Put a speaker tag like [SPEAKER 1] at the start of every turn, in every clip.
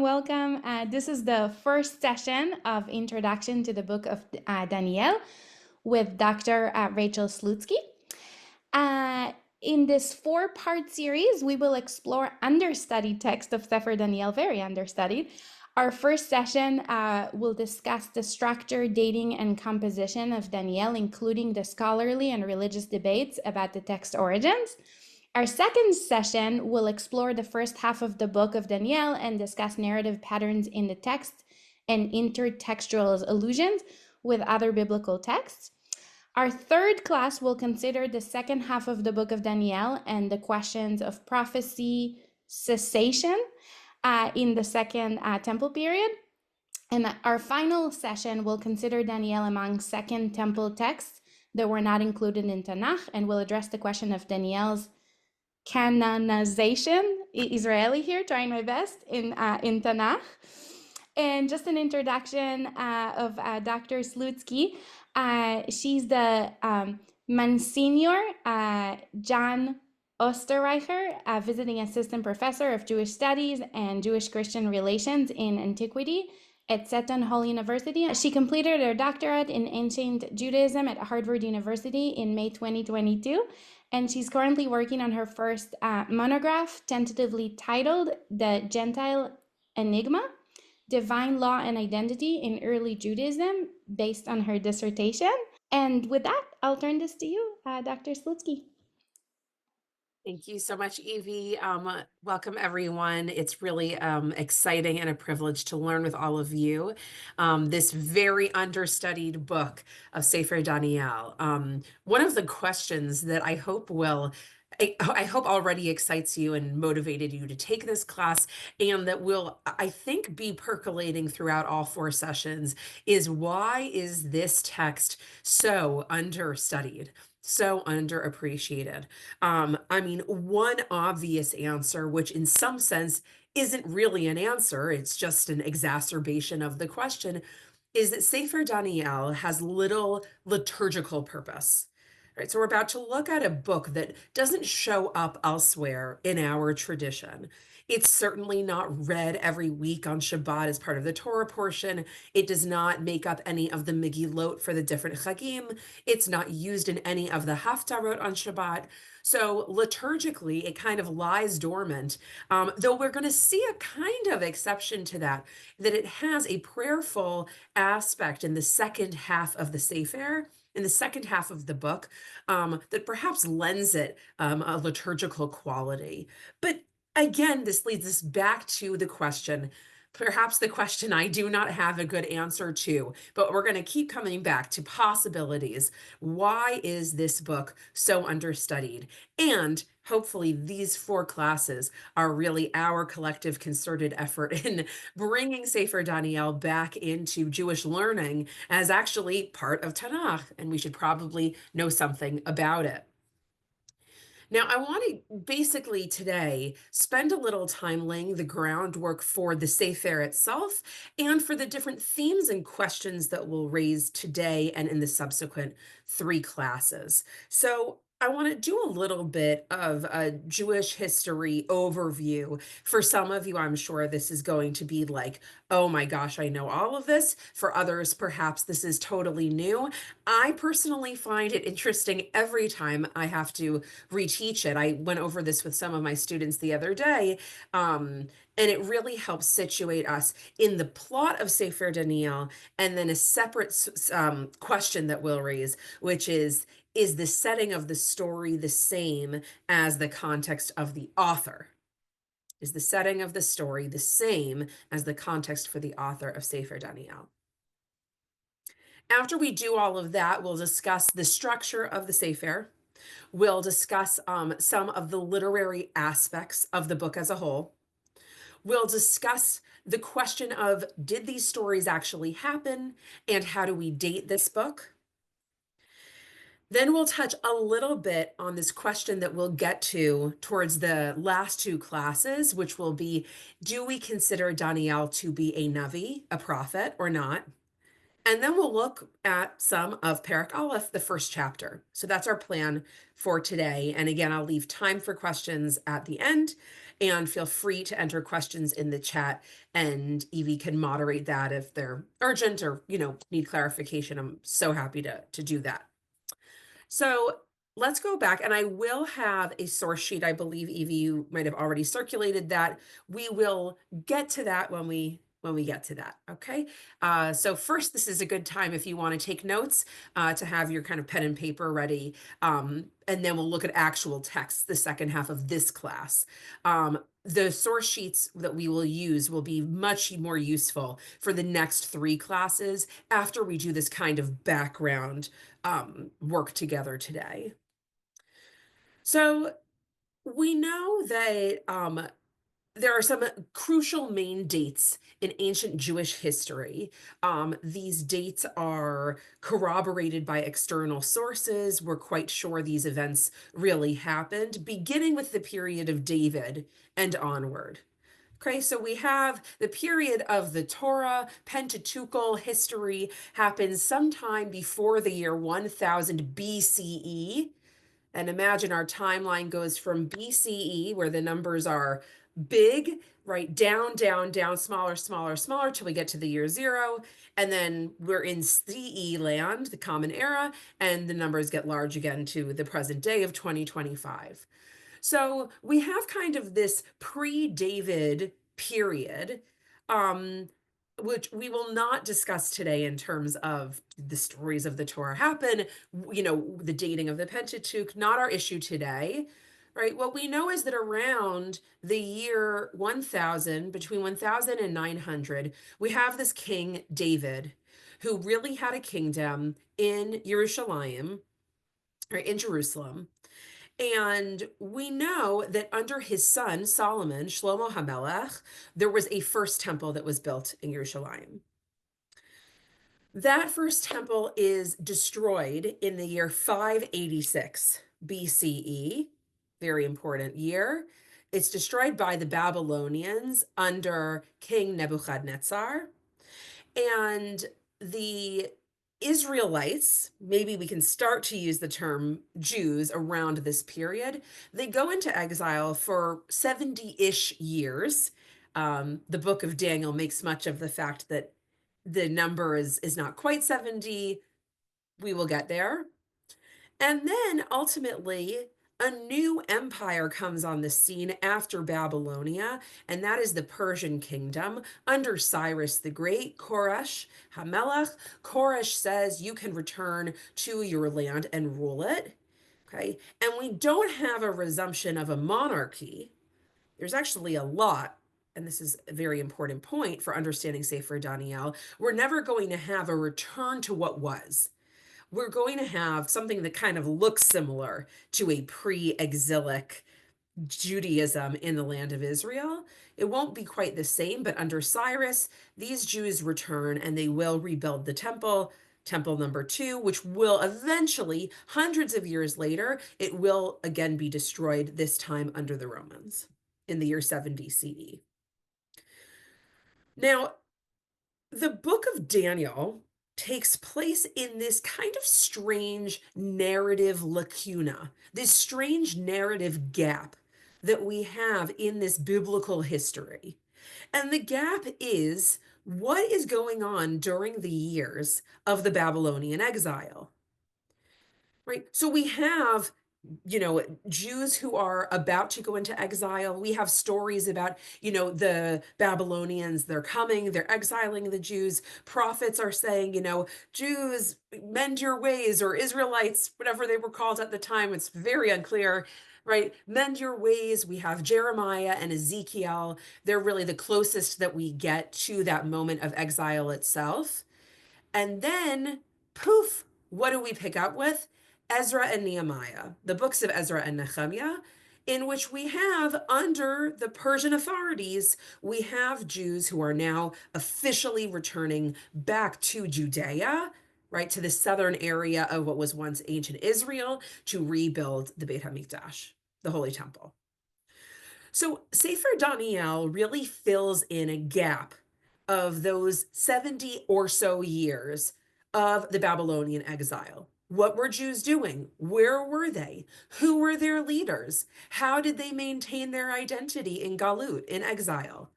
[SPEAKER 1] welcome. This is the first session of Introduction to the Book of Daniel with Dr. Rachel Slutsky. In this four-part series, we will explore understudied text of Sefer Daniel, very understudied. Our first session will discuss the structure, dating, and composition of Daniel, including the scholarly and religious debates about the text origins. Our second session will explore the first half of the book of Daniel and discuss narrative patterns in the text and intertextual allusions with other biblical texts. Our third class will consider the second half of the book of Daniel and the questions of prophecy, cessation in the second temple period. And our final session will consider Daniel among Second Temple texts that were not included in Tanakh, and will address the question of Daniel's canonization. Israeli here, trying my best in Tanakh. And just an introduction of Dr. Slutsky. She's the Monsignor John Osterreicher, visiting assistant professor of Jewish studies and Jewish-Christian relations in antiquity at Seton Hall University. She completed her doctorate in ancient Judaism at Harvard University in May 2022. And she's currently working on her first monograph, tentatively titled The Gentile Enigma, Divine Law and Identity in Early Judaism, based on her dissertation. And with that, I'll turn this to you, Dr. Slutsky.
[SPEAKER 2] Thank you so much, Evie. Welcome, everyone. It's really exciting and a privilege to learn with all of you this very understudied book of Sefer Daniel. One of the questions that I hope already excites you and motivated you to take this class, and that will, I think, be percolating throughout all four sessions, is why is this text so understudied? So underappreciated. I mean, one obvious answer, which in some sense isn't really an answer, it's just an exacerbation of the question, is that Sefer Daniel has little liturgical purpose. Right, so we're about to look at a book that doesn't show up elsewhere in our tradition. It's certainly not read every week on Shabbat as part of the Torah portion. It does not make up any of the Megillot for the different Chagim. It's not used in any of the Haftarot on Shabbat. So liturgically, it kind of lies dormant, though we're going to see a kind of exception to that it has a prayerful aspect in the second half of the Sefer, in the second half of the book, that perhaps lends it a liturgical quality. But again, this leads us back to the question, perhaps the question I do not have a good answer to, but we're going to keep coming back to possibilities. Why is this book so understudied? And hopefully these four classes are really our collective concerted effort in bringing Sefer Daniel back into Jewish learning as actually part of Tanakh, and we should probably know something about it. Now, I want to basically today spend a little time laying the groundwork for the Sefer itself and for the different themes and questions that we'll raise today and in the subsequent three classes. So I want to do a little bit of a Jewish history overview. For some of you, I'm sure this is going to be like, oh my gosh, I know all of this. For others, perhaps this is totally new. I personally find it interesting every time I have to reteach it. I went over this with some of my students the other day, and it really helps situate us in the plot of Sefer Daniel, and then a separate question that we'll raise, which is the setting of the story the same as the context of the author? Is the setting of the story the same as the context for the author of Sefer Daniel? After we do all of that, we'll discuss the structure of the Sefer. We'll discuss some of the literary aspects of the book as a whole. We'll discuss the question of, did these stories actually happen, and how do we date this book? Then we'll touch a little bit on this question that we'll get to towards the last two classes, which will be, do we consider Daniel to be a Navi, a prophet, or not? And then we'll look at some of Perek Aleph, the first chapter. So that's our plan for today. And again, I'll leave time for questions at the end. And feel free to enter questions in the chat, and Evie can moderate that if they're urgent or, need clarification. I'm so happy to do that. So let's go back, and I will have a source sheet. I believe, Evie, you might have already circulated that. We will get to that when we get to that. Okay. So first, this is a good time if you want to take notes, to have your kind of pen and paper ready. And then we'll look at actual texts the second half of this class. The source sheets that we will use will be much more useful for the next 3 classes after we do this kind of background work together today. So we know that there are some crucial main dates in ancient Jewish history. These dates are corroborated by external sources. We're quite sure these events really happened, beginning with the period of David and onward. Okay, so we have the period of the Torah, Pentateuchal history happens sometime before the year 1000 BCE. And imagine our timeline goes from BCE, where the numbers are big, right, down, down, down, smaller, smaller, smaller, till we get to the year 0. And then we're in CE land, the Common Era, and the numbers get large again to the present day of 2025. So we have kind of this pre-David period, which we will not discuss today in terms of the stories of the Torah happen, the dating of the Pentateuch, not our issue today, right? What we know is that around the year 1000, between 1000 and 900, we have this king David, who really had a kingdom in Jerusalem, or in Jerusalem. And we know that under his son, Solomon, Shlomo HaMelech, there was a first temple that was built in Jerusalem. That first temple is destroyed in the year 586 BCE, very important year. It's destroyed by the Babylonians under King Nebuchadnezzar. And the Israelites, maybe we can start to use the term Jews around this period, they go into exile for 70-ish years. The book of Daniel makes much of the fact that the number is not quite 70. We will get there. And then ultimately, a new empire comes on the scene after Babylonia, and that is the Persian kingdom under Cyrus the Great, Koresh Hamelech. Koresh says you can return to your land and rule it. Okay. And we don't have a resumption of a monarchy. There's actually a lot, and this is a very important point for understanding Sefer Daniel. We're never going to have a return to what was. We're going to have something that kind of looks similar to a pre-exilic Judaism in the land of Israel. It won't be quite the same, but under Cyrus, these Jews return and they will rebuild the temple, temple number 2, which will eventually, hundreds of years later, it will again be destroyed, this time under the Romans in the year 70 CE. Now, the book of Daniel takes place in this kind of strange narrative lacuna, this strange narrative gap that we have in this biblical history. And the gap is what is going on during the years of the Babylonian exile. Right? So we have Jews who are about to go into exile. We have stories about, the Babylonians, they're coming, they're exiling the Jews. Prophets are saying, Jews, mend your ways, or Israelites, whatever they were called at the time. It's very unclear, right? Mend your ways. We have Jeremiah and Ezekiel. They're really the closest that we get to that moment of exile itself. And then, poof, what do we pick up with? Ezra and Nehemiah, the books of Ezra and Nehemiah, in which we have, under the Persian authorities, we have Jews who are now officially returning back to Judea, right, to the southern area of what was once ancient Israel, to rebuild the Beit HaMikdash, the Holy Temple. So Sefer Daniel really fills in a gap of those 70 or so years of the Babylonian exile. What were Jews doing? Where were they? Who were their leaders? How did they maintain their identity in Galut, in exile?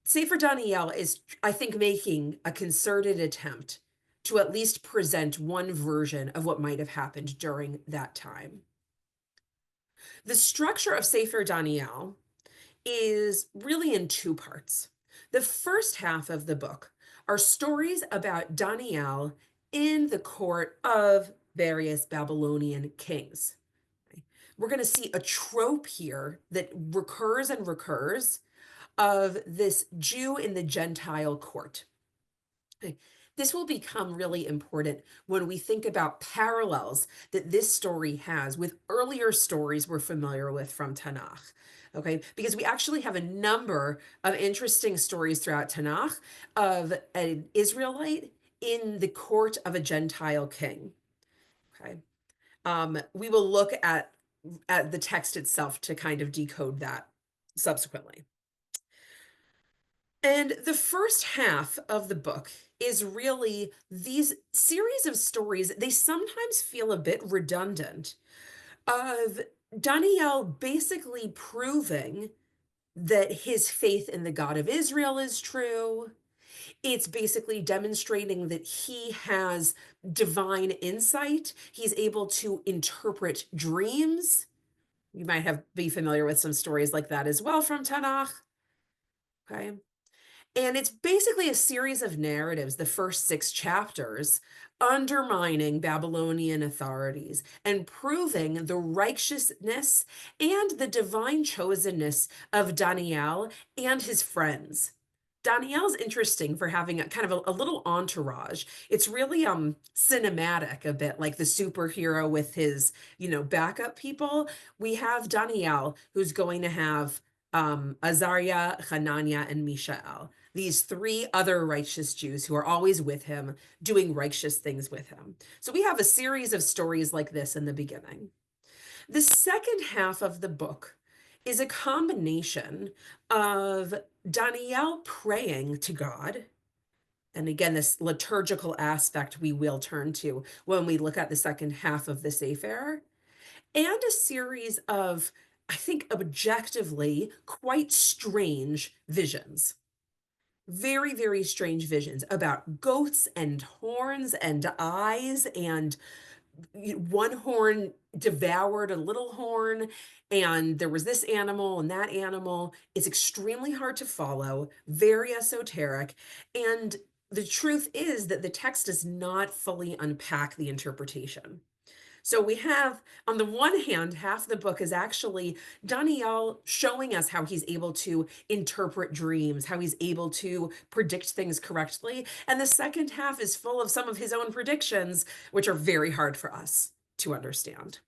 [SPEAKER 2] Sefer Daniel is, I think, making a concerted attempt to at least present one version of what might have happened during that time. The structure of Sefer Daniel is really in two parts. The first half of the book are stories about Daniel in the court of various Babylonian kings. We're going to see a trope here that recurs and recurs of this Jew in the Gentile court. This will become really important when we think about parallels that this story has with earlier stories we're familiar with from Tanakh. Okay, because we actually have a number of interesting stories throughout Tanakh of an Israelite in the court of a Gentile king. Okay, we will look at the text itself to kind of decode that subsequently. And the first half of the book is really these series of stories. They sometimes feel a bit redundant, of Daniel basically proving that his faith in the God of Israel is true. It's basically demonstrating that he has divine insight. He's able to interpret dreams. You might be familiar with some stories like that as well from Tanakh. Okay. And it's basically a series of narratives, the first 6 chapters, undermining Babylonian authorities and proving the righteousness and the divine chosenness of Daniel and his friends. Daniel's interesting for having a kind of a little entourage. It's really cinematic, a bit like the superhero with his, backup people. We have Daniel, who's going to have Azariah, Hananiah, and Mishael, these 3 other righteous Jews who are always with him, doing righteous things with him. So we have a series of stories like this in the beginning. The second half of the book is a combination of Daniel praying to God. And again, this liturgical aspect we will turn to when we look at the second half of the Sefer, and a series of, I think, objectively quite strange visions. Very, very strange visions about goats and horns and eyes, and one horn devoured a little horn, and there was this animal and that animal. It's extremely hard to follow, very esoteric, and the truth is that the text does not fully unpack the interpretation. So we have, on the one hand, half the book is actually Daniel showing us how he's able to interpret dreams, how he's able to predict things correctly. And the second half is full of some of his own predictions, which are very hard for us to understand.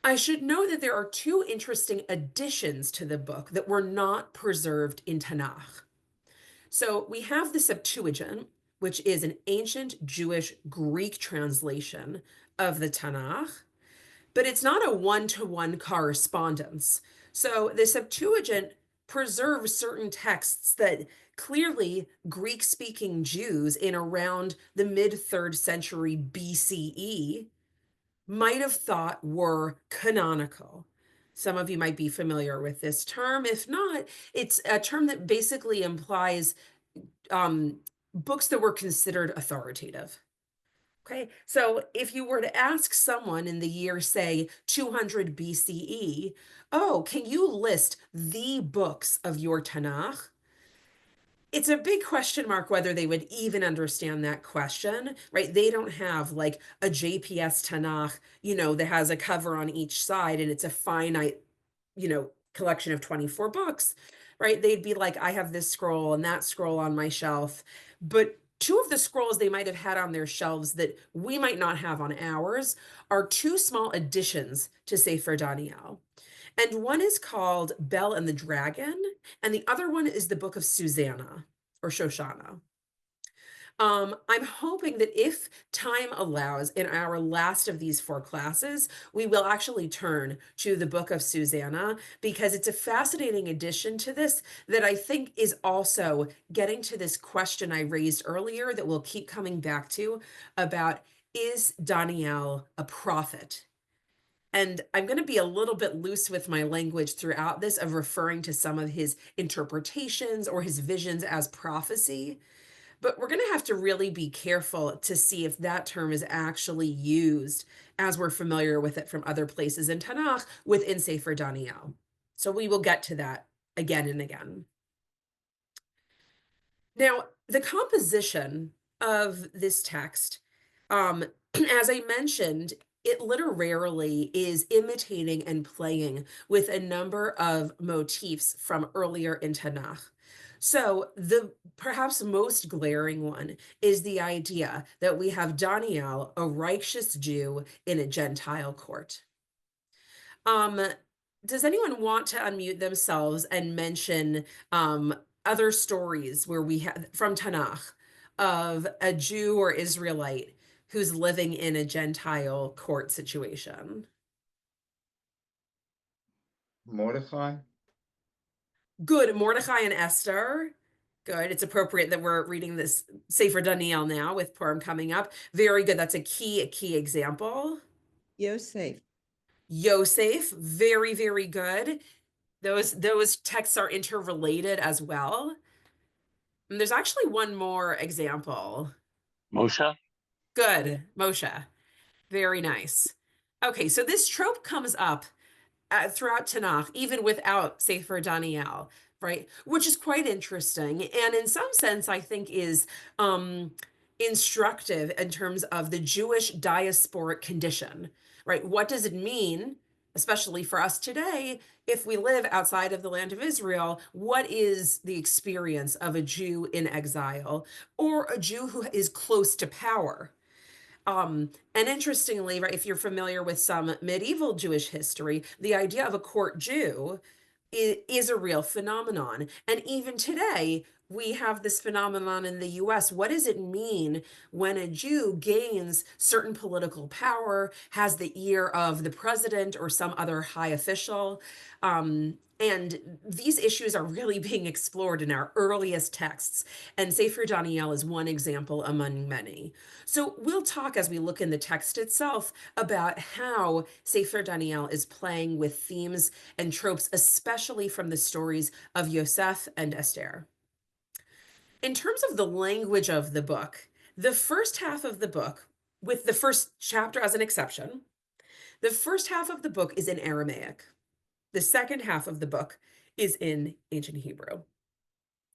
[SPEAKER 2] I should note that there are 2 interesting additions to the book that were not preserved in Tanakh. So we have the Septuagint, which is an ancient Jewish Greek translation of the Tanakh, but it's not a one-to-one correspondence. So the Septuagint preserves certain texts that clearly Greek-speaking Jews in around the mid-3rd century BCE might have thought were canonical. Some of you might be familiar with this term. If not, it's a term that basically implies books that were considered authoritative. Okay, so if you were to ask someone in the year, say, 200 BCE, oh, can you list the books of your Tanakh? It's a big question mark whether they would even understand that question, right? They don't have like a JPS Tanakh, that has a cover on each side and it's a finite, collection of 24 books, right? They'd be like, I have this scroll and that scroll on my shelf. But 2 of the scrolls they might have had on their shelves that we might not have on ours are 2 small additions to Sefer Daniel. And one is called Bel and the Dragon, and the other one is the Book of Susanna or Shoshana. I'm hoping that if time allows, in our last of these 4 classes, we will actually turn to the Book of Susanna, because it's a fascinating addition to this that I think is also getting to this question I raised earlier that we'll keep coming back to about is Daniel a prophet? And I'm going to be a little bit loose with my language throughout this of referring to some of his interpretations or his visions as prophecy. But we're going to have to really be careful to see if that term is actually used as we're familiar with it from other places in Tanakh within Sefer Daniel. So we will get to that again and again. Now, the composition of this text, as I mentioned, it literally is imitating and playing with a number of motifs from earlier in Tanakh. So, the perhaps most glaring one is the idea that we have Daniel, a righteous Jew, in a Gentile court. Um, does anyone want to unmute themselves and mention other stories where we have from Tanakh of a Jew or Israelite who's living in a Gentile court situation?
[SPEAKER 3] Mordecai?
[SPEAKER 2] Good. Mordecai and Esther. Good. It's appropriate that we're reading this Sefer Daniel now with Purim coming up. Very good. That's a key example.
[SPEAKER 4] Yosef.
[SPEAKER 2] Yosef. Very, very good. Those texts are interrelated as well. And there's actually one more example.
[SPEAKER 5] Moshe?
[SPEAKER 2] Good, Moshe. Very nice. Okay, so this trope comes up throughout Tanakh, even without Sefer Daniel, right? Which is quite interesting, and in some sense, I think is instructive in terms of the Jewish diasporic condition, right? What does it mean, especially for us today, if we live outside of the land of Israel? What is the experience of a Jew in exile or a Jew who is close to power? And interestingly, right, if you're familiar with some medieval Jewish history, the idea of a court Jew is a real phenomenon. And even today, we have this phenomenon in the US. What does it mean when a Jew gains certain political power, has the ear of the president or some other high official? And these issues are really being explored in our earliest texts. And Sefer Daniel is one example among many. So we'll talk as we look in the text itself about how Sefer Daniel is playing with themes and tropes, especially from the stories of Yosef and Esther. In terms of the language of the book, the first half of the book, with the first chapter as an exception, the first half of the book is in Aramaic. The second half of the book is in ancient Hebrew.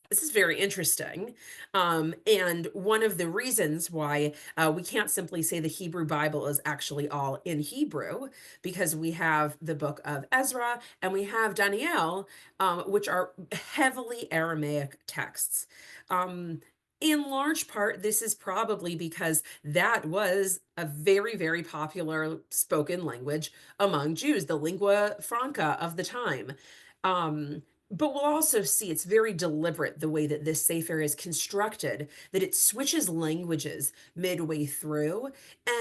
[SPEAKER 2] This is very interesting. And one of the reasons why we can't simply say the Hebrew Bible is actually all in Hebrew, because we have the book of Ezra and we have Daniel, which are heavily Aramaic texts. In large part, this is probably because that was a very, very popular spoken language among Jews, the lingua franca of the time. But we'll also see it's very deliberate the way that this Sefer is constructed, that it switches languages midway through,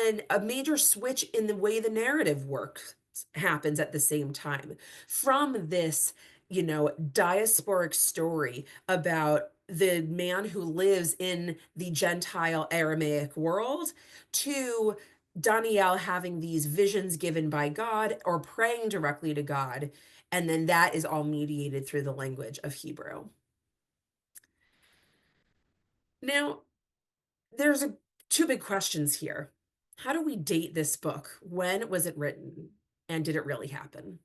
[SPEAKER 2] and a major switch in the way the narrative works happens at the same time. From this, diasporic story about the man who lives in the Gentile Aramaic world to Daniel having these visions given by God or praying directly to God. And then that is all mediated through the language of Hebrew. Now, there's two big questions here. How do we date this book? When was it written? And did it really happen?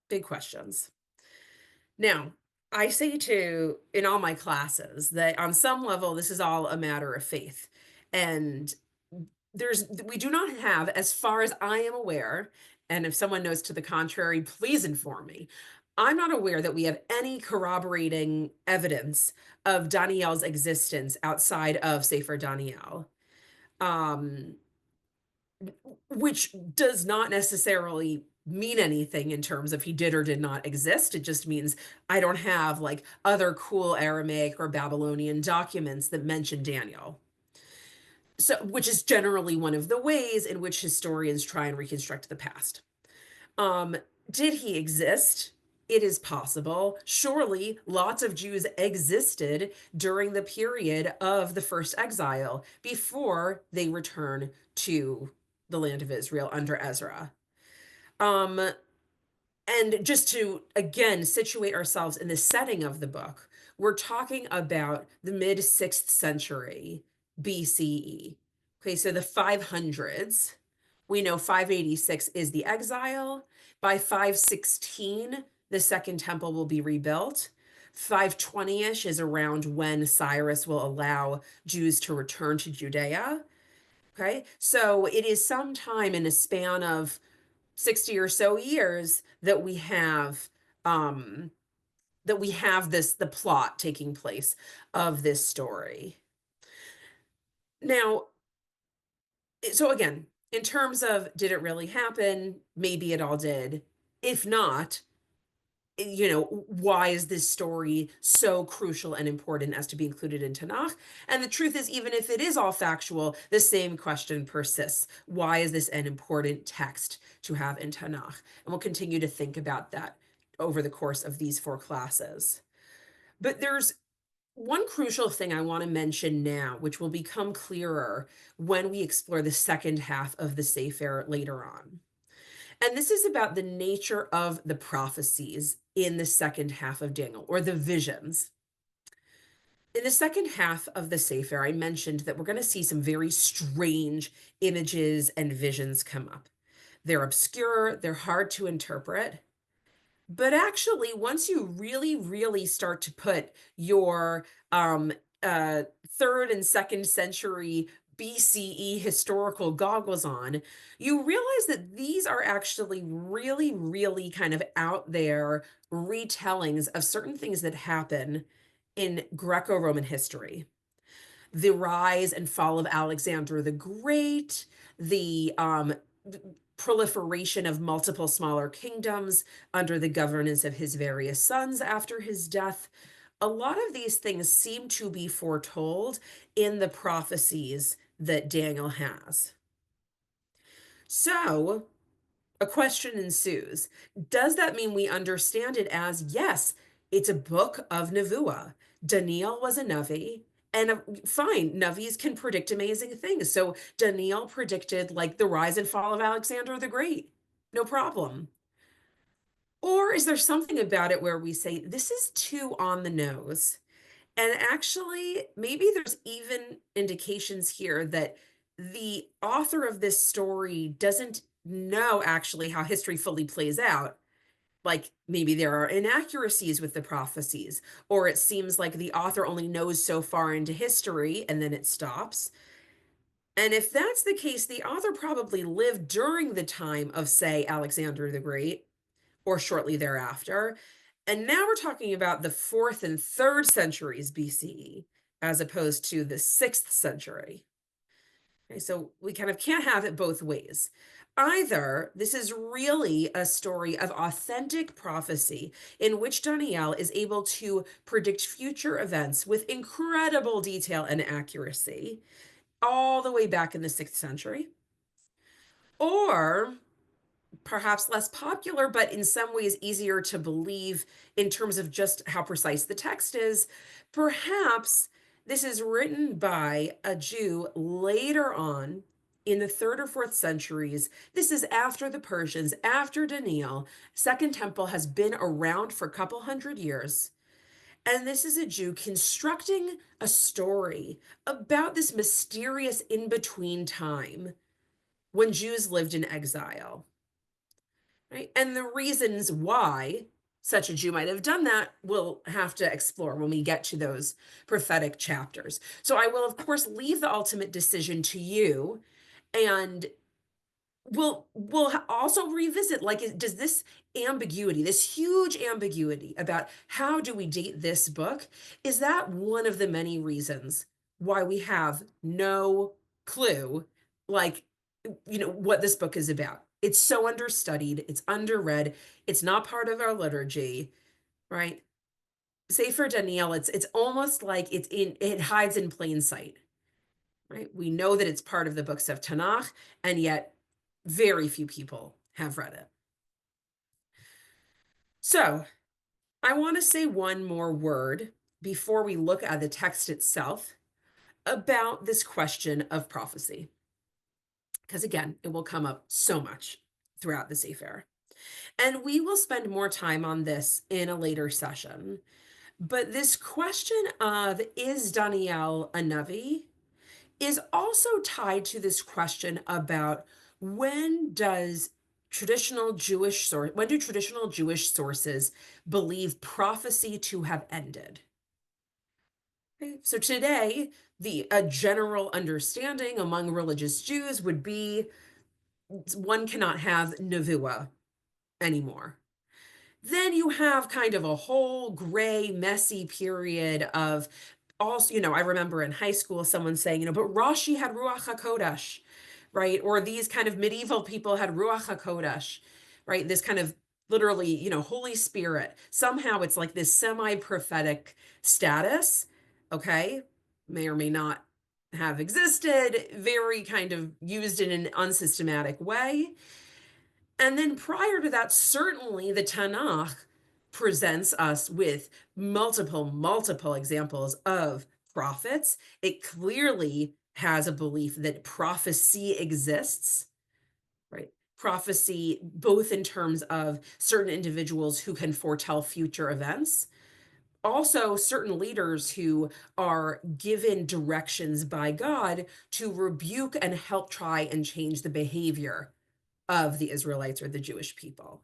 [SPEAKER 2] Big questions. Now, I say in all my classes that on some level, this is all a matter of faith. And we do not have, as far as I am aware, and if someone knows to the contrary, please inform me. I'm not aware that we have any corroborating evidence of Daniel's existence outside of Sefer Daniel, which does not necessarily mean anything in terms of he did or did not exist. It just means I don't have like other cool Aramaic or Babylonian documents that mention Daniel. So, which is generally one of the ways in which historians try and reconstruct the past. Did he exist? it is possible. Surely lots of Jews existed during the period of the first exile before they return to the land of Israel under Ezra. Um, and just to again situate ourselves in the setting of the book, we're talking about the mid 6th century BCE. Okay, so the 500s, we know 586 is the exile. By 516, the Second Temple will be rebuilt. 520-ish is around when Cyrus will allow Jews to return to Judea. Okay, so it is sometime in a span of 60 or so years that we have this the plot taking place of this story. Now, so again, in terms of did it really happen? Maybe it all did. If not, why is this story so crucial and important as to be included in Tanakh? And the truth is, even if it is all factual, the same question persists. Why is this an important text to have in Tanakh? And we'll continue to think about that over the course of these 4 classes. But there's one crucial thing I want to mention now, which will become clearer when we explore the second half of the Sefer later on. And this is about the nature of the prophecies in the second half of Daniel, or the visions. In the second half of the Sefer, I mentioned that we're going to see some very strange images and visions come up. They're obscure, they're hard to interpret. But actually, once you really, really start to put your 3rd and 2nd century BCE historical goggles on, you realize that these are actually really, really kind of out there retellings of certain things that happen in Greco-Roman history. The rise and fall of Alexander the Great, the proliferation of multiple smaller kingdoms under the governance of his various sons after his death. A lot of these things seem to be foretold in the prophecies that Daniel has. So, a question ensues. Does that mean we understand it as, yes, it's a book of Nevuah? Daniel was a Navi, and fine, Navis can predict amazing things. So Daniel predicted like the rise and fall of Alexander the Great. No problem. Or is there something about it where we say, this is too on the nose? And actually, maybe there's even indications here that the author of this story doesn't know actually how history fully plays out. Like maybe there are inaccuracies with the prophecies, or it seems like the author only knows so far into history and then it stops. And if that's the case, the author probably lived during the time of, say, Alexander the Great, or shortly thereafter. And now we're talking about the 4th and 3rd centuries BCE, as opposed to the 6th century. Okay, so we kind of can't have it both ways. Either this is really a story of authentic prophecy in which Daniel is able to predict future events with incredible detail and accuracy, all the way back in the 6th century, or perhaps less popular, but in some ways easier to believe in terms of just how precise the text is. Perhaps this is written by a Jew later on in the 3rd or 4th centuries. This is after the Persians, after Daniel. Second Temple has been around for a couple hundred years. And this is a Jew constructing a story about this mysterious in-between time when Jews lived in exile. Right? And the reasons why such a Jew might have done that, we'll have to explore when we get to those prophetic chapters. So I will, of course, leave the ultimate decision to you, and we'll also revisit, like, does this ambiguity, this huge ambiguity about how do we date this book, is that one of the many reasons why we have no clue, like, what this book is about? It's so understudied, it's underread, it's not part of our liturgy, right? Sefer Daniel, it's almost like it hides in plain sight, right? We know that it's part of the books of Tanakh, and yet very few people have read it. So I want to say one more word before we look at the text itself about this question of prophecy. Because again, it will come up so much throughout the Sefer. And we will spend more time on this in a later session. But this question of, is Daniel a Navi, is also tied to this question about when does when do traditional Jewish sources believe prophecy to have ended? Okay, so today, a general understanding among religious Jews would be one cannot have nevuah anymore. Then you have kind of a whole gray, messy period of also, I remember in high school someone saying, but Rashi had Ruach HaKodesh, right? Or these kind of medieval people had Ruach HaKodesh, right? This kind of literally, Holy Spirit. Somehow it's like this semi-prophetic status, okay? May or may not have existed, very kind of used in an unsystematic way. And then prior to that, certainly the Tanakh presents us with multiple examples of prophets. It clearly has a belief that prophecy exists, right? Prophecy, both in terms of certain individuals who can foretell future events, also certain leaders who are given directions by God to rebuke and help try and change the behavior of the Israelites or the Jewish people.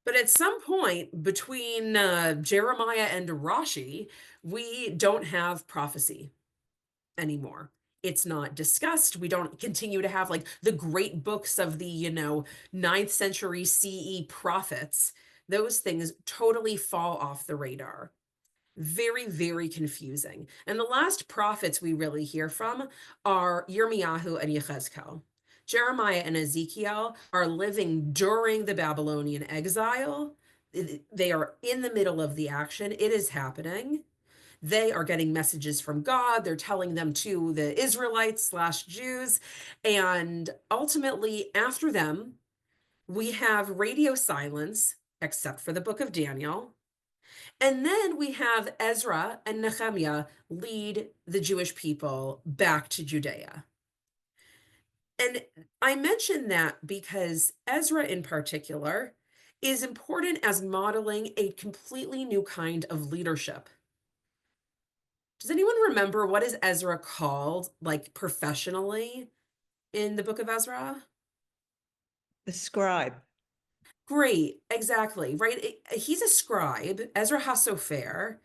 [SPEAKER 2] But at some point between Jeremiah and Rashi, we don't have prophecy anymore. It's not discussed. We don't continue to have like the great books of the, 9th century CE prophets. Those things totally fall off the radar. Very, very confusing. And the last prophets we really hear from are Yirmiyahu and Yechezkel. Jeremiah and Ezekiel are living during the Babylonian exile. They are in the middle of the action. It is happening. They are getting messages from God. They're telling them to the Israelites/Jews. And ultimately, after them, we have radio silence, except for the book of Daniel. And then we have Ezra and Nehemiah lead the Jewish people back to Judea. And I mention that because Ezra in particular is important as modeling a completely new kind of leadership. Does anyone remember what is Ezra called, like professionally, in the book of Ezra?
[SPEAKER 4] The scribe.
[SPEAKER 2] Great, exactly, right? He's a scribe, Ezra HaSofer.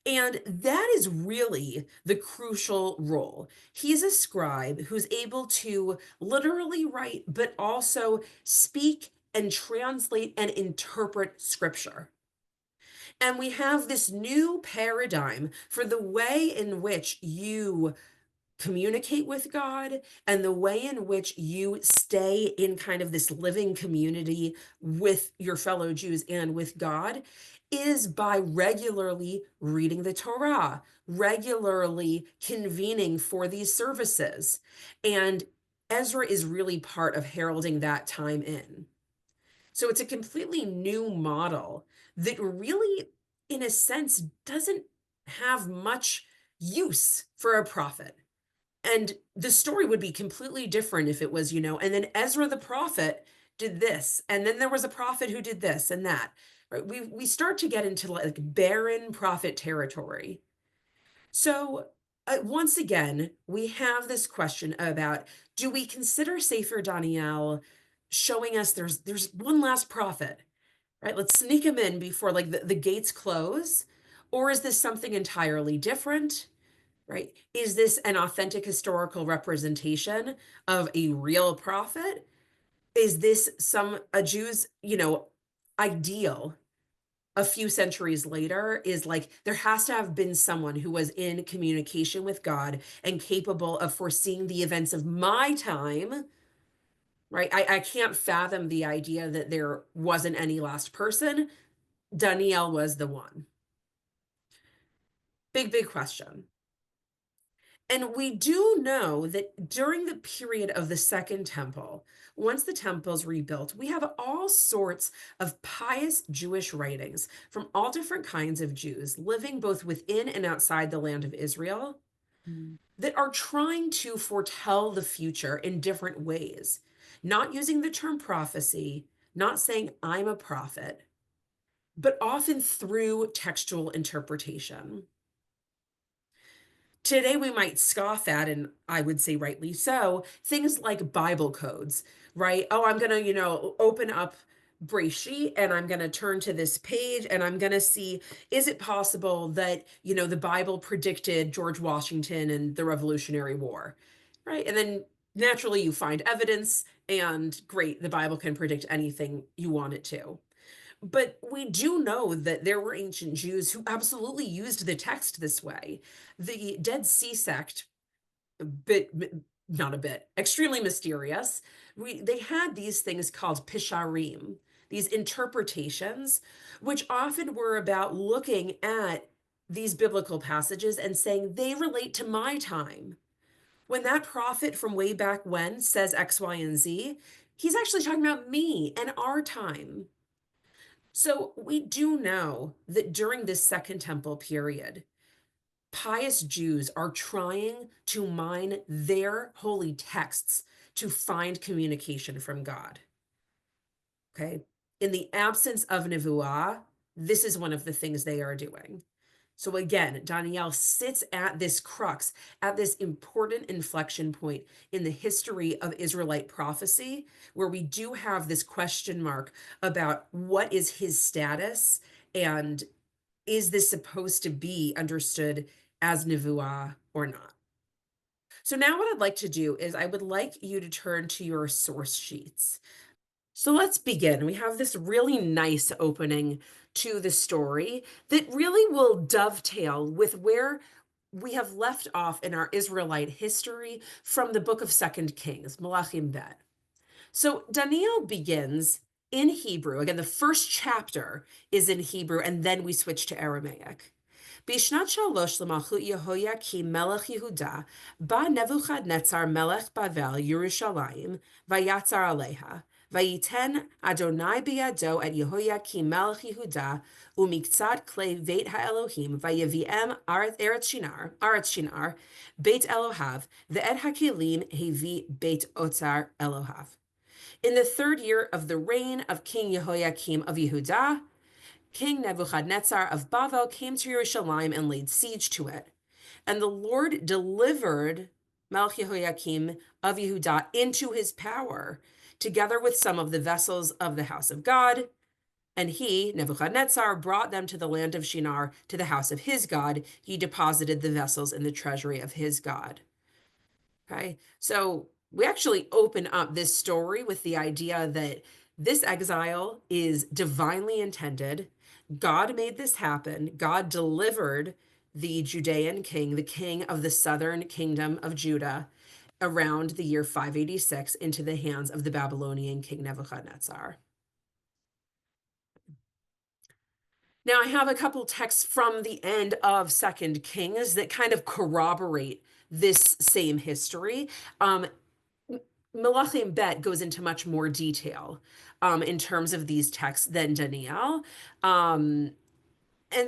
[SPEAKER 2] And that is really the crucial role. He's a scribe who's able to literally write, but also speak and translate and interpret scripture. And we have this new paradigm for the way in which you communicate with God and the way in which you stay in kind of this living community with your fellow Jews and with God is by regularly reading the Torah, regularly convening for these services. And Ezra is really part of heralding that time in. So it's a completely new model that really, in a sense, doesn't have much use for a prophet. And the story would be completely different if it was, and then Ezra the prophet did this, and then there was a prophet who did this and that. Right? We start to get into like barren prophet territory. So once again, we have this question about, do we consider Sefer Daniel showing us there's one last prophet, right? Let's sneak him in before like the gates close, or is this something entirely different? Right? Is this an authentic historical representation of a real prophet? Is this a Jew's, ideal a few centuries later is like there has to have been someone who was in communication with God and capable of foreseeing the events of my time, right? I can't fathom the idea that there wasn't any last person. Daniel was the one. Big question. And we do know that during the period of the Second Temple, once the temple's rebuilt, we have all sorts of pious Jewish writings from all different kinds of Jews living both within and outside the land of Israel that are trying to foretell the future in different ways, not using the term prophecy, not saying I'm a prophet, but often through textual interpretation. Today, we might scoff at, and I would say rightly so, things like Bible codes, right? Oh, I'm going to, open up Breshit and I'm going to turn to this page and I'm going to see, is it possible that, the Bible predicted George Washington and the Revolutionary War, right? And then naturally you find evidence and great, the Bible can predict anything you want it to. But we do know that there were ancient Jews who absolutely used the text this way. The Dead Sea sect, not a bit, extremely mysterious. They had these things called pisharim, these interpretations, which often were about looking at these biblical passages and saying they relate to my time. When that prophet from way back when says X, Y, and Z, he's actually talking about me and our time. So we do know that during this Second Temple period, pious Jews are trying to mine their holy texts to find communication from God. Okay. In the absence of nevuah, this is one of the things they are doing. So again, Daniel sits at this crux, at this important inflection point in the history of Israelite prophecy, where we do have this question mark about what is his status and is this supposed to be understood as nevuah or not? So now what I'd like to do is I would like you to turn to your source sheets. So let's begin. We have this really nice opening to the story that really will dovetail with where we have left off in our Israelite history from the book of Second Kings, Malachim Bet. So Daniel begins in Hebrew. Again, the first chapter is in Hebrew, and then we switch to Aramaic. בשנת שלוש למלכות יהויקים מלך יהודה, בא נבוכדנצר מלך בבל ירושלים, ויצר עליה. וייתן אדוני בידו את יהויקים מלך יהודה, ומקצת כלי בית האלוהים, ויביאם ארץ שנער, בית אלוהיו, ואת הכלים הביא בית אוצר אלוהיו. In the third year of the reign of King Jehoiakim of Yehudah, King Nebuchadnezzar of Bavel came to Jerusalem and laid siege to it. And the Lord delivered Melch Jehoiakim of Yehudah into his power, together with some of the vessels of the house of God. And he, Nebuchadnezzar, brought them to the land of Shinar, to the house of his God. He deposited the vessels in the treasury of his God. Okay, so we actually open up this story with the idea that this exile is divinely intended. God made this happen. God delivered the Judean king, the king of the southern kingdom of Judah, around the year 586 into the hands of the Babylonian king Nebuchadnezzar. Now, I have a couple texts from the end of Second Kings that kind of corroborate this same history. Malachim Bet goes into much more detail in terms of these texts than Daniel. And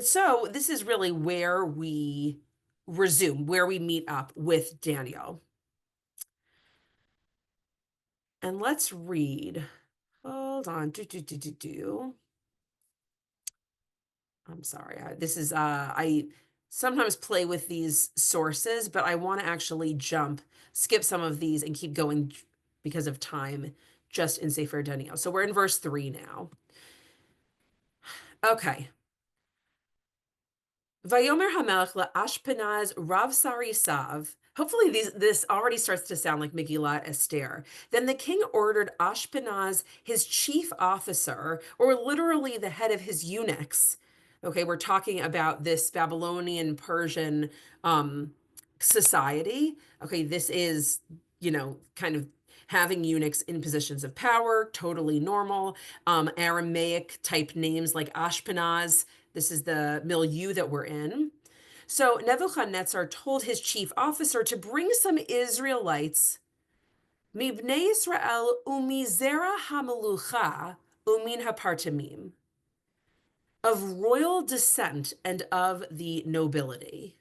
[SPEAKER 2] so this is really where we resume, where we meet up with Daniel. And let's read. Hold on. I'm sorry. I sometimes play with these sources, but I want to actually skip some of these and keep going because of time just in Sefer Daniel. So we're in verse 3 now. Okay. Vayomer Hamelech la'Ashpenaz Rav Sarisav. Hopefully this already starts to sound like Megillat Esther. Then the king ordered Ashpenaz, his chief officer, or literally the head of his eunuchs. Okay, we're talking about this Babylonian Persian society. Okay, this is, kind of having eunuchs in positions of power, totally normal. Aramaic type names like Ashpenaz. This is the milieu that we're in. So Nebuchadnezzar told his chief officer to bring some Israelites, Mibnei Israel umizera hamelucha umin hapartamim, of royal descent and of the nobility.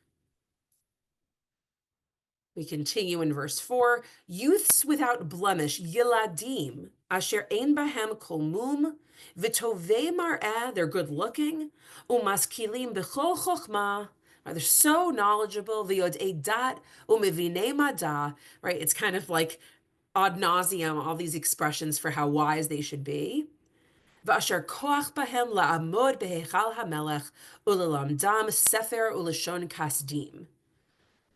[SPEAKER 2] We continue in verse 4, youths without blemish, yiladim, asher ein bahem kol mum, v'tovei mar'eh, they're good looking, umaskilim b'chol chokhmah, they're so knowledgeable, v'yodei dat, umevinei mada, right? It's kind of like ad nauseum, all these expressions for how wise they should be. V'asher koach bahem la'amod behechal hamelech, ulelamdam sefer uleshon kasdim.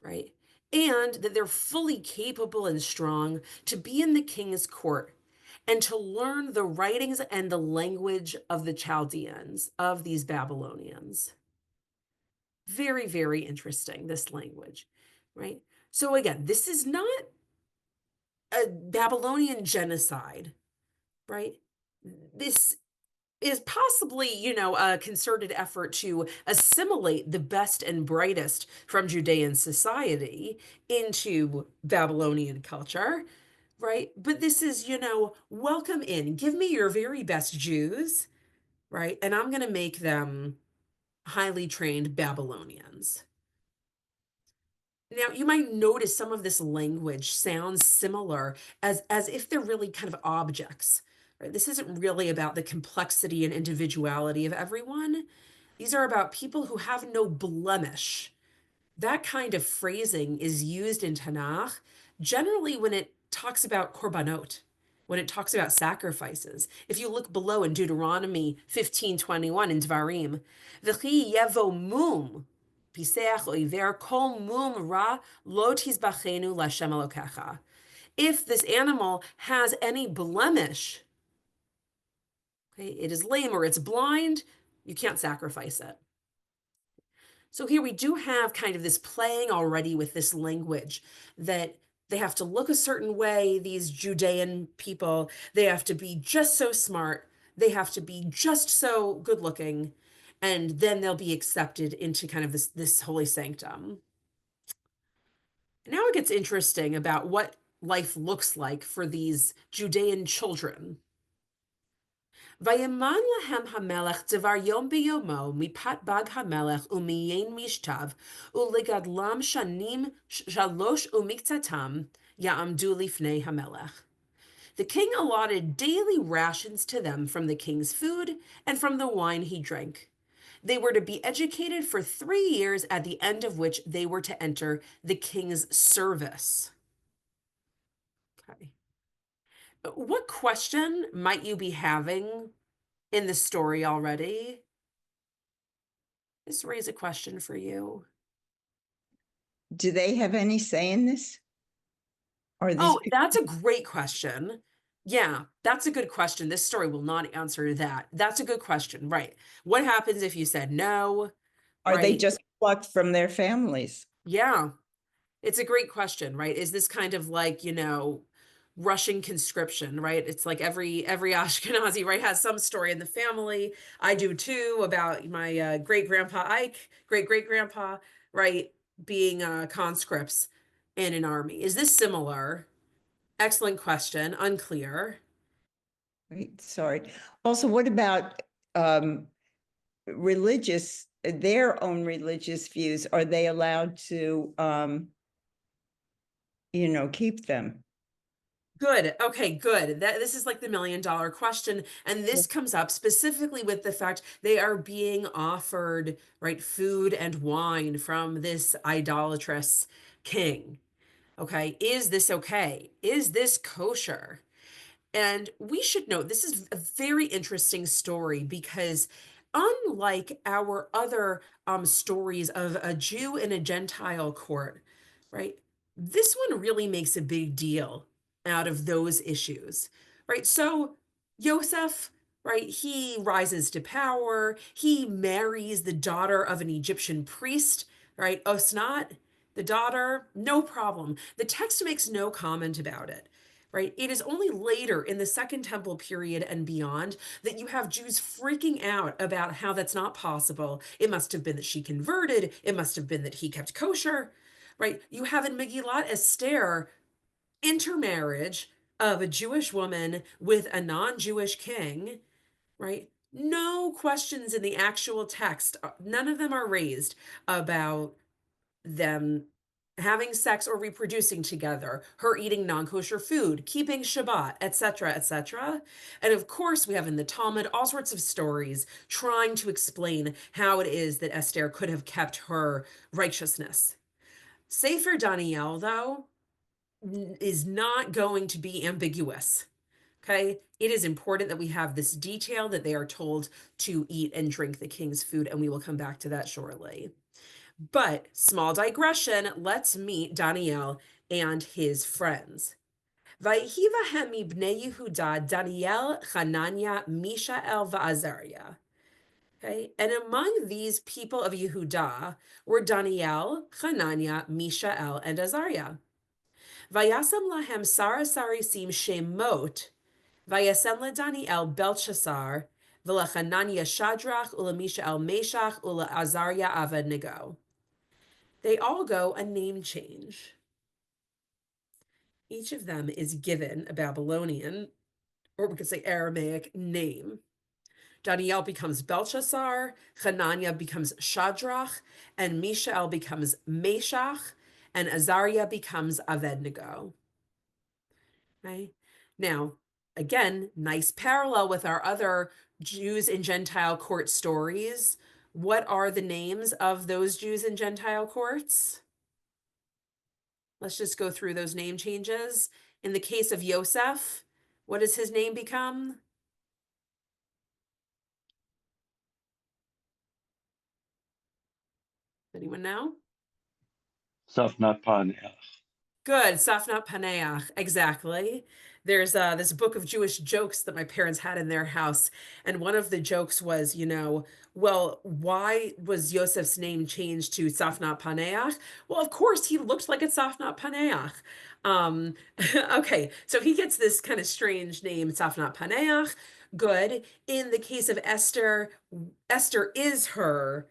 [SPEAKER 2] Right? And that they're fully capable and strong to be in the king's court and to learn the writings and the language of the Chaldeans, of these Babylonians. Very, very interesting, this language, right? So again, this is not a Babylonian genocide, right? This is possibly, a concerted effort to assimilate the best and brightest from Judean society into Babylonian culture, right? But this is, welcome in. Give me your very best Jews, right? And I'm going to make them highly trained Babylonians. Now, you might notice some of this language sounds similar as if they're really kind of objects. Right? This isn't really about the complexity and individuality of everyone. These are about people who have no blemish. That kind of phrasing is used in Tanakh generally when it talks about korbanot, when it talks about sacrifices. If you look below in Deuteronomy 15:21 in Dvarim, v'chi yevo mum piseach oiver kol mum ra lo tizbachenu lashem elokecha. If this animal has any blemish, okay, it is lame or it's blind, you can't sacrifice it. So here we do have kind of this playing already with this language that they have to look a certain way, these Judean people. They have to be just so smart. They have to be just so good looking. And then they'll be accepted into kind of this holy sanctum. Now it gets interesting about what life looks like for these Judean children. Vayeman lahem hamelech devar yom biyomo mipat bag hamelech umiyen mishtav ulegadlam shanim shalosh umiktatam ya'amdu lifnei hamelech. The king allotted daily rations to them from the king's food and from the wine he drank. They were to be educated for 3 years, at the end of which they were to enter the king's service. Okay. What question might you be having in the story already? Just raise a question for you.
[SPEAKER 4] Do they have any say in this? Or these
[SPEAKER 2] Oh, that's a great question. Yeah, that's a good question. This story will not answer that. That's a good question, right? What happens if you said no?
[SPEAKER 4] are they
[SPEAKER 2] Right?
[SPEAKER 4] just plucked from their families?
[SPEAKER 2] Yeah, it's a great question, right? Is this kind of like, Russian conscription, right? It's like every Ashkenazi, right, has some story in the family. I do too, about my great grandpa Ike, great great grandpa, right, being conscripts in an army. Is this similar? Excellent question. Unclear.
[SPEAKER 4] Right, sorry. Also, what about their own religious views? Are they allowed to, keep them?
[SPEAKER 2] Good. Okay, good. This is like the $1,000,000 question. And this comes up specifically with the fact they are being offered, right, food and wine from this idolatrous king. Okay, is this okay? Is this kosher? And we should note this is a very interesting story because, unlike our other stories of a Jew in a Gentile court, right, this one really makes a big deal out of those issues, right? So Yosef, right, he rises to power. He marries the daughter of an Egyptian priest, right? Osnat, the daughter, no problem. The text makes no comment about it. right? It is only later in the Second Temple period and beyond that you have Jews freaking out about how that's not possible. It must have been that she converted. It must have been that he kept kosher, right? You have in Megillat Esther intermarriage of a Jewish woman with a non-Jewish king, right? No questions in the actual text. None of them are raised about them having sex or reproducing together, her eating non-kosher food, keeping Shabbat, etc., etc. And of course, we have in the Talmud all sorts of stories trying to explain how it is that Esther could have kept her righteousness. Sefer Daniel, though, is not going to be ambiguous. Okay, it is important that we have this detail that they are told to eat and drink the king's food, and we will come back to that shortly. But small digression, let's meet Daniel and his friends. Vayihivahem ibnei Yehuda, Daniel, Hananiah, Mishael, va'Azariah. Okay, and among these people of Yehuda were Daniel, Hananiah, Mishael, and Azariah. Vayasam lahem Sara Sarisim Shemot, Vayasem la Daniel Belshazzar, V'lachananiah Shadrach, Ula Mishael Meshach, Ula Azariah Abednego. They all go a name change. Each of them is given a Babylonian, or we could say Aramaic, name. Daniel becomes Belshazzar, Hananiah becomes Shadrach, and Mishael becomes Meshach, and Azariah becomes Abednego. Right? Now, again, nice parallel with our other Jews in Gentile court stories. What are the names of those Jews in Gentile courts? Let's just go through those name changes. In the case of Yosef, what does his name become? Anyone know?
[SPEAKER 5] Safnat Paneach.
[SPEAKER 2] Good, Safnat Paneach, exactly. There's this book of Jewish jokes that my parents had in their house, and one of the jokes was, well, why was Yosef's name changed to Safnat Paneach? Well, of course, he looked like a Safnat Paneach. Okay, so he gets this kind of strange name, Safnat Paneach. Good. In the case of Esther, Esther is her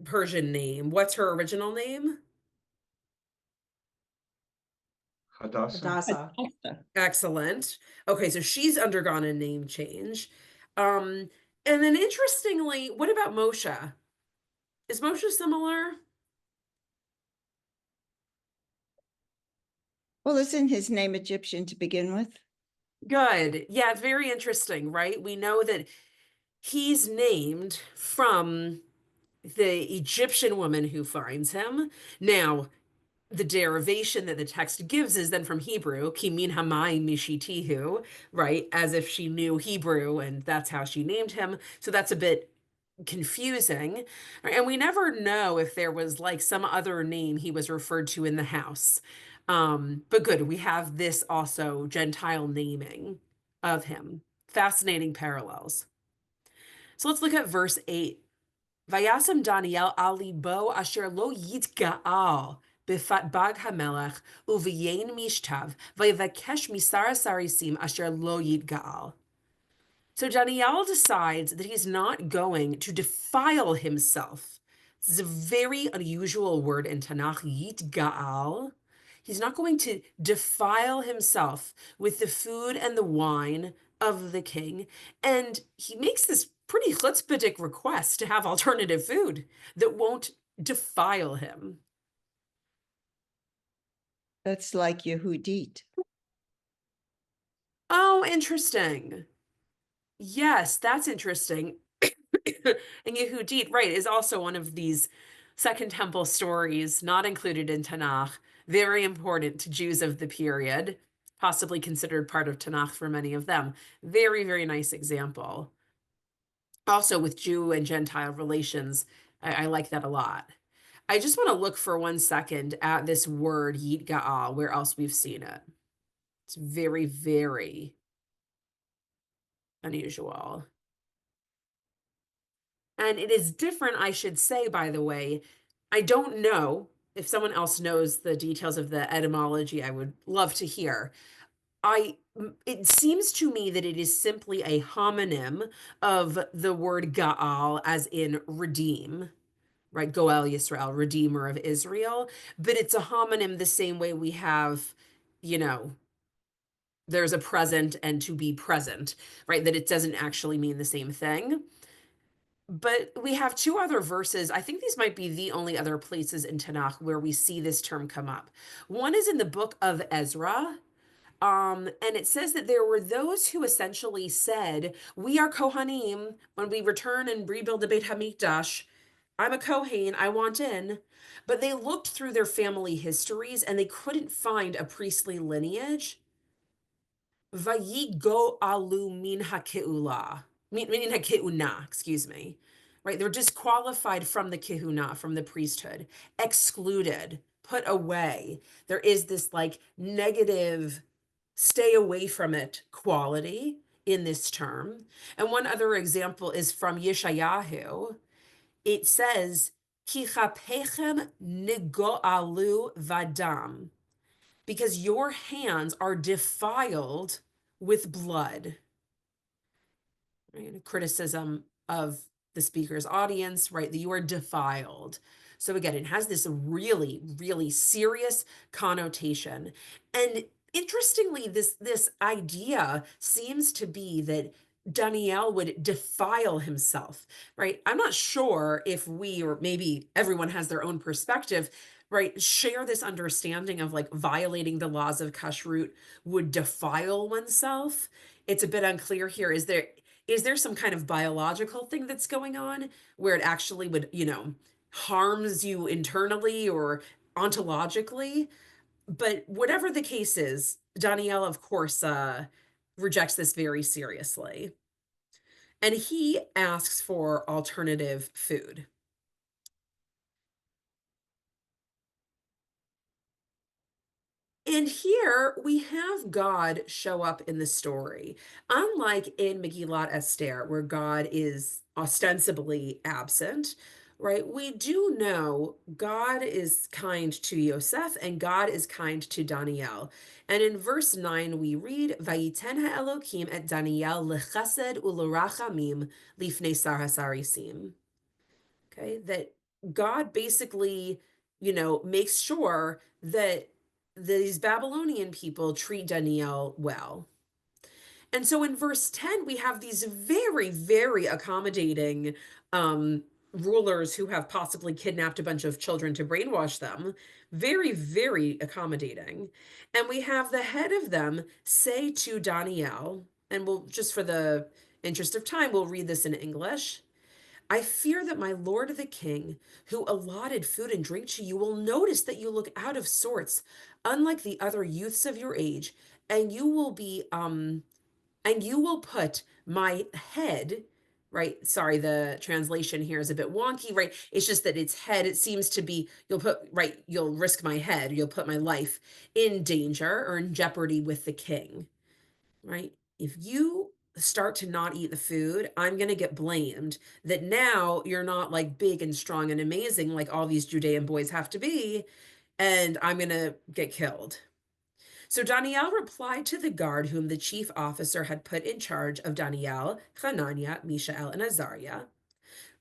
[SPEAKER 2] Persian name. What's her original name?
[SPEAKER 3] Hadassah.
[SPEAKER 2] Excellent. Okay, so she's undergone a name change. And then interestingly, what about Moshe? Is Moshe similar?
[SPEAKER 4] Well, isn't his name Egyptian to begin with?
[SPEAKER 2] Good. Yeah, it's very interesting, right? We know that he's named from the Egyptian woman who finds him. Now, the derivation that the text gives is then from Hebrew, ki min hamayim mishitihu, right? As if she knew Hebrew and that's how she named him. So that's a bit confusing. Right? And we never know if there was like some other name he was referred to in the house. But good, we have this also Gentile naming of him. Fascinating parallels. So let's look at verse 8. Vayasam Daniel ali bo asher lo yitga'al bifat bag hamelech uviyein mishtav vayevakesh misara sarisim asher lo yitga'al. So Daniel decides that he's not going to defile himself. This is a very unusual word in Tanakh, yitga'al. He's not going to defile himself with the food and the wine of the king. And he makes this pretty chutzpahdik request to have alternative food that won't defile him.
[SPEAKER 4] That's like Yehudit.
[SPEAKER 2] Oh, interesting. Yes, that's interesting. And Yehudit, right, is also one of these Second Temple stories not included in Tanakh, very important to Jews of the period, possibly considered part of Tanakh for many of them. Very, very nice example. Also with Jew and Gentile relations, I like that a lot. I just want to look for 1 second at this word Yitga'al, where else we've seen it. It's very, very unusual. And it is different, I should say, by the way. I don't know if someone else knows the details of the etymology. I would love to hear. it seems to me that it is simply a homonym of the word Gaal, as in redeem, right? Goel Yisrael, redeemer of Israel. But it's a homonym the same way we have, you know, there's a present and to be present, right? That it doesn't actually mean the same thing. But we have two other verses. I think these might be the only other places in Tanakh where we see this term come up. One is in the book of Ezra. And it says that there were those who essentially said, we are Kohanim. When we return and rebuild the Beit HaMikdash, I'm a Kohen, I want in. But they looked through their family histories and they couldn't find a priestly lineage. Vayigo alu min hakeula, min hakeuna, excuse me. Right, they're disqualified from the kehuna, from the priesthood, excluded, put away. There is this like negative, stay away from it quality in this term. And one other example is from Yeshayahu. It says, Ki chapechem nigoalu vadam, because your hands are defiled with blood. Right? A criticism of the speaker's audience, right? That you are defiled. So again, it has this really, really serious connotation. And interestingly, this idea seems to be that Daniel would defile himself, right? I'm not sure if we, or maybe everyone has their own perspective, right, share this understanding of like violating the laws of kashrut would defile oneself. It's a bit unclear here. Is there some kind of biological thing that's going on where it actually would, you know, harms you internally or ontologically? But whatever the case is, Daniel, of course, rejects this very seriously. And he asks for alternative food. And here we have God show up in the story. Unlike in Megillat Esther, where God is ostensibly absent, right? We do know God is kind to Yosef and God is kind to Daniel. And in verse 9, we read, Vayiten ha'Elokim et Daniel lechesed u'lerachamim lifnei sar hasarisim. Okay, that God basically, you know, makes sure that these Babylonian people treat Daniel well. And so in verse 10, we have these very, very accommodating rulers who have possibly kidnapped a bunch of children to brainwash them. Very, very accommodating. And we have the head of them say to Daniel, and we'll just for the interest of time, we'll read this in English. I fear that my lord the king, who allotted food and drink to you, will notice that you look out of sorts, unlike the other youths of your age, and you will put my head, right? Sorry, the translation here is a bit wonky, right? It's just that its head, it seems to be, you'll risk my head, you'll put my life in danger or in jeopardy with the king, right? If you start to not eat the food, I'm going to get blamed that now you're not like big and strong and amazing like all these Judean boys have to be, and I'm going to get killed. So Daniel replied to the guard whom the chief officer had put in charge of Daniel, Hananiah, Mishael, and Azariah,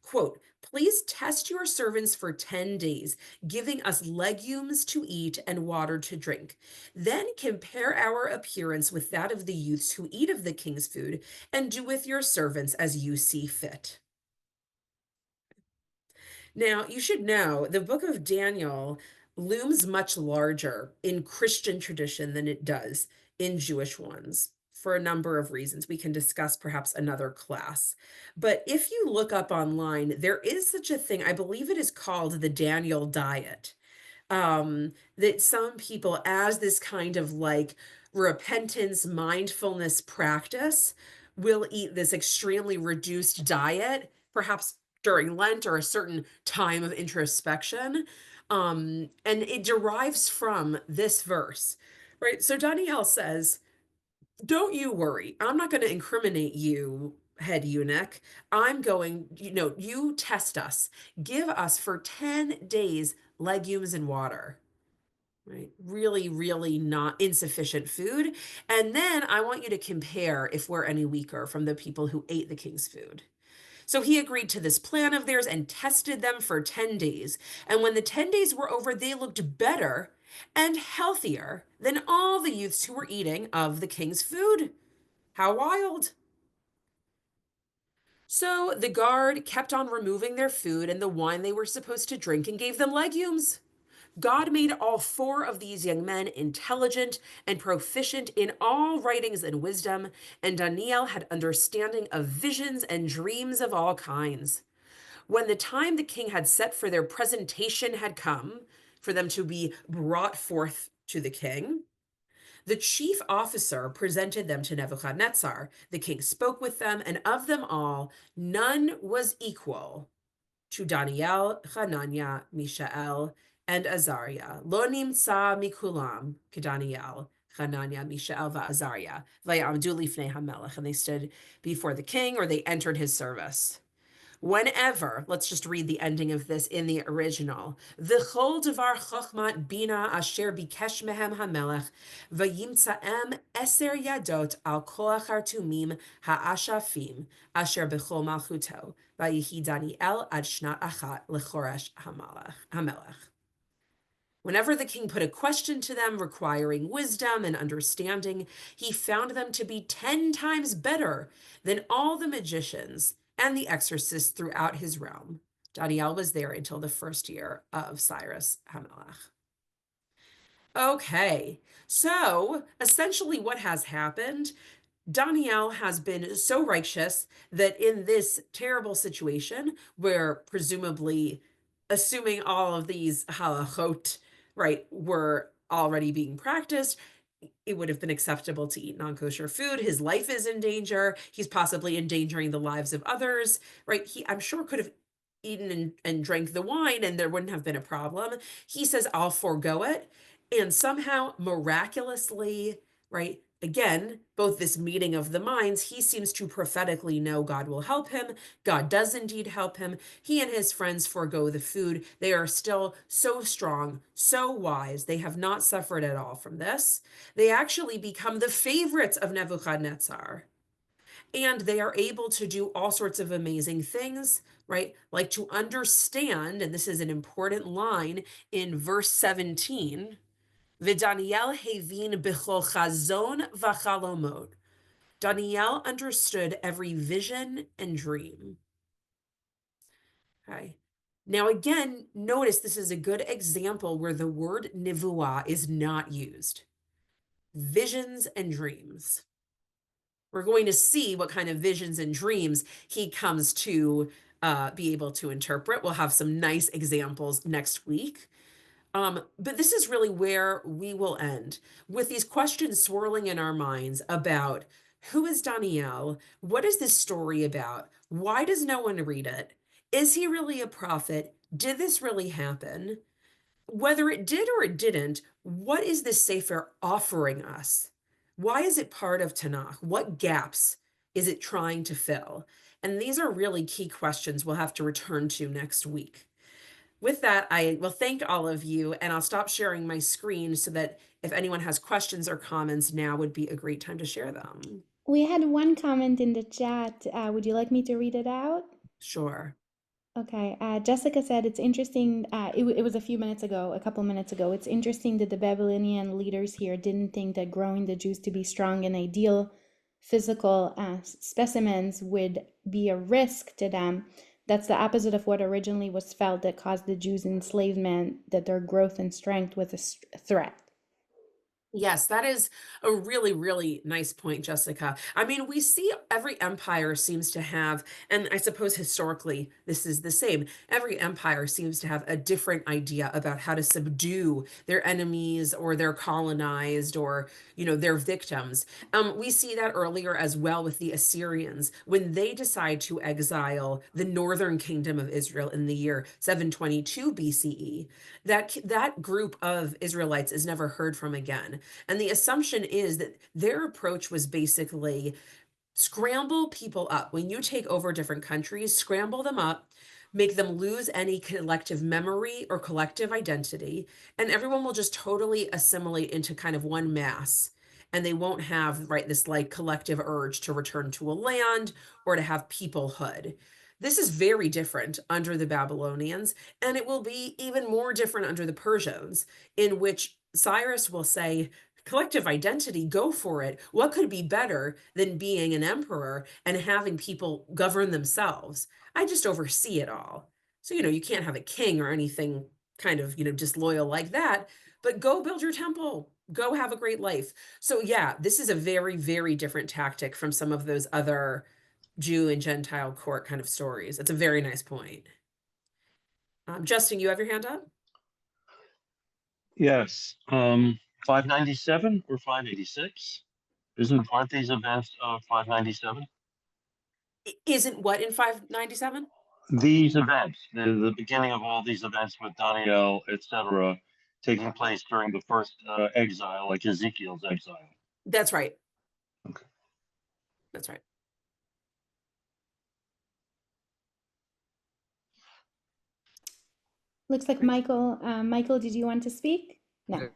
[SPEAKER 2] quote, please test your servants for 10 days, giving us legumes to eat and water to drink. Then compare our appearance with that of the youths who eat of the king's food, and do with your servants as you see fit. Now, you should know the book of Daniel looms much larger in Christian tradition than it does in Jewish ones for a number of reasons. We can discuss perhaps another class. But if you look up online, there is such a thing, I believe it is called the Daniel diet. That some people, as this kind of like repentance, mindfulness practice, will eat this extremely reduced diet, perhaps during Lent or a certain time of introspection. And it derives from this verse, right? So Daniel says, don't you worry. I'm not going to incriminate you, head eunuch. I'm going, you test us. Give us for 10 days legumes and water. right? Really, really not insufficient food. And then I want you to compare if we're any weaker from the people who ate the king's food. So he agreed to this plan of theirs and tested them for 10 days. And when the 10 days were over, they looked better and healthier than all the youths who were eating of the king's food. How wild. So the guard kept on removing their food and the wine they were supposed to drink and gave them legumes. God made all four of these young men intelligent and proficient in all writings and wisdom, and Daniel had understanding of visions and dreams of all kinds. When the time the king had set for their presentation had come, for them to be brought forth to the king, the chief officer presented them to Nebuchadnezzar. The king spoke with them, and of them all, none was equal to Daniel, Hananiah, Mishael, and Azariah. Lo nimtza mikulam kedaniel, Hananiah, Mishael, va'Azariah. Vayamdu lifnei hamelech. And they stood before the king, or they entered his service. Whenever, let's just read the ending of this in the original. V'chol devar chochmat bina asher bikesh mehem hamelech, v'yimtzaem eser yadot al koach hartumim ha'ashafim, asher b'chol malchuto, v'yihi Daniel ad shnat achat lechoresh hamelech. Whenever the king put a question to them requiring wisdom and understanding, he found them to be 10 times better than all the magicians and the exorcists throughout his realm. Daniel was there until the first year of Cyrus Hamelech. Okay, so essentially what has happened, Daniel has been so righteous that in this terrible situation where presumably, assuming all of these halachot, right, were already being practiced, it would have been acceptable to eat non-kosher food. His life is in danger. He's possibly endangering the lives of others, right? He, I'm sure, could have eaten and drank the wine and there wouldn't have been a problem. He says, I'll forego it. And somehow, miraculously, right, again, both this meeting of the minds, he seems to prophetically know God will help him. God does indeed help him. He and his friends forego the food. They are still so strong, so wise. They have not suffered at all from this. They actually become the favorites of Nebuchadnezzar. And they are able to do all sorts of amazing things, right? Like to understand, and this is an important line in verse 17, V'Daniel hevin b'chol chazon v'chalomot. Daniel understood every vision and dream. Okay. Now, again, notice this is a good example where the word nevuah is not used. Visions and dreams. We're going to see what kind of visions and dreams he comes to be able to interpret. We'll have some nice examples next week. But this is really where we will end, with these questions swirling in our minds about who is Daniel? What is this story about? Why does no one read it? Is he really a prophet? Did this really happen? Whether it did or it didn't, what is this Sefer offering us? Why is it part of Tanakh? What gaps is it trying to fill? And these are really key questions we'll have to return to next week. With that, I will thank all of you, and I'll stop sharing my screen so that if anyone has questions or comments, now would be a great time to share them.
[SPEAKER 1] We had one comment in the chat. Would you like me to read it out?
[SPEAKER 2] Sure.
[SPEAKER 1] Okay, Jessica said it's interesting. It was a few minutes ago, a couple minutes ago. It's interesting that the Babylonian leaders here didn't think that growing the Jews to be strong and ideal physical specimens would be a risk to them. That's the opposite of what originally was felt that caused the Jews' enslavement, that their growth and strength was a threat.
[SPEAKER 2] Yes, that is a really, really nice point, Jessica. I mean, we see every empire seems to have, and I suppose historically this is the same, every empire seems to have a different idea about how to subdue their enemies or their colonized or, their victims. We see that earlier as well with the Assyrians when they decide to exile the northern kingdom of Israel in the year 722 BCE. That group of Israelites is never heard from again. And the assumption is that their approach was basically scramble people up. When you take over different countries, scramble them up, make them lose any collective memory or collective identity, and everyone will just totally assimilate into kind of one mass. And they won't have, right, this like collective urge to return to a land or to have peoplehood. This is very different under the Babylonians, and it will be even more different under the Persians, in which Cyrus will say, collective identity, go for it. What could be better than being an emperor and having people govern themselves? I just oversee it all. So, you can't have a king or anything kind of, disloyal like that, but go build your temple, go have a great life. So, yeah, this is a very, very different tactic from some of those other Jew and Gentile court kind of stories. It's a very nice point. Justin, you have your hand up?
[SPEAKER 5] Yes. 597 or 586? Aren't these events of 597?
[SPEAKER 2] Isn't what in 597?
[SPEAKER 5] These events, the beginning of all these events with Daniel, etc., taking place during the first exile, like Ezekiel's exile.
[SPEAKER 2] That's right.
[SPEAKER 5] Okay.
[SPEAKER 2] That's right.
[SPEAKER 1] Looks like Michael. Michael, did you want to speak? No.
[SPEAKER 3] I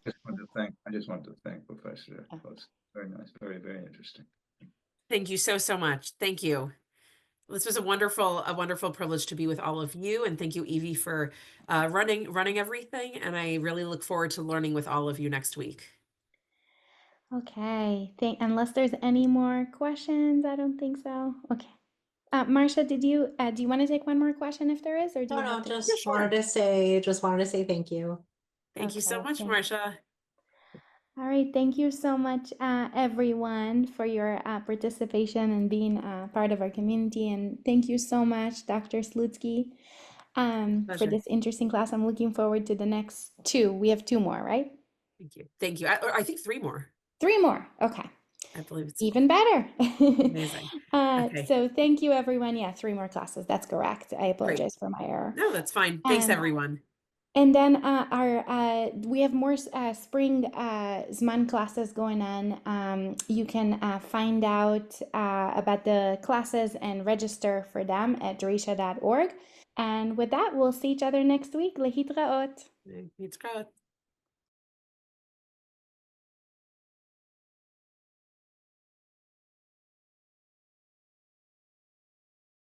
[SPEAKER 3] just wanted to thank Professor. It was very nice, very, very interesting.
[SPEAKER 2] Thank you so, so much. Thank you. This was a wonderful privilege to be with all of you. And thank you, Evie, for running everything. And I really look forward to learning with all of you next week.
[SPEAKER 1] Okay. Unless there's any more questions, I don't think so. Okay. Marcia, do you want to take one more question if there is, or do you have to?
[SPEAKER 6] just
[SPEAKER 2] Yeah, sure.
[SPEAKER 6] wanted to say thank you.
[SPEAKER 2] Thank you so
[SPEAKER 1] Okay,
[SPEAKER 2] much,
[SPEAKER 1] thanks.
[SPEAKER 2] Marcia.
[SPEAKER 1] All right, thank you so much, everyone, for your participation and being part of our community. And thank you so much, Dr. Slutsky, for
[SPEAKER 2] Pleasure.
[SPEAKER 1] this interesting class. I'm looking forward to the next two. We have two more, right?
[SPEAKER 2] Thank you. Thank you. I think three more.
[SPEAKER 1] Three more. Okay.
[SPEAKER 2] I believe it's
[SPEAKER 1] Even better.
[SPEAKER 2] amazing. Okay.
[SPEAKER 1] So thank you, everyone. Yeah, three more classes. That's correct. I
[SPEAKER 2] Great.
[SPEAKER 1] apologize for my error.
[SPEAKER 2] No, that's fine. Thanks, everyone.
[SPEAKER 1] And then we have more spring Zman classes going on. You can find out about the classes and register for them at drisha.org. And with that, we'll see each other next week. Lehitraot.
[SPEAKER 2] It's great.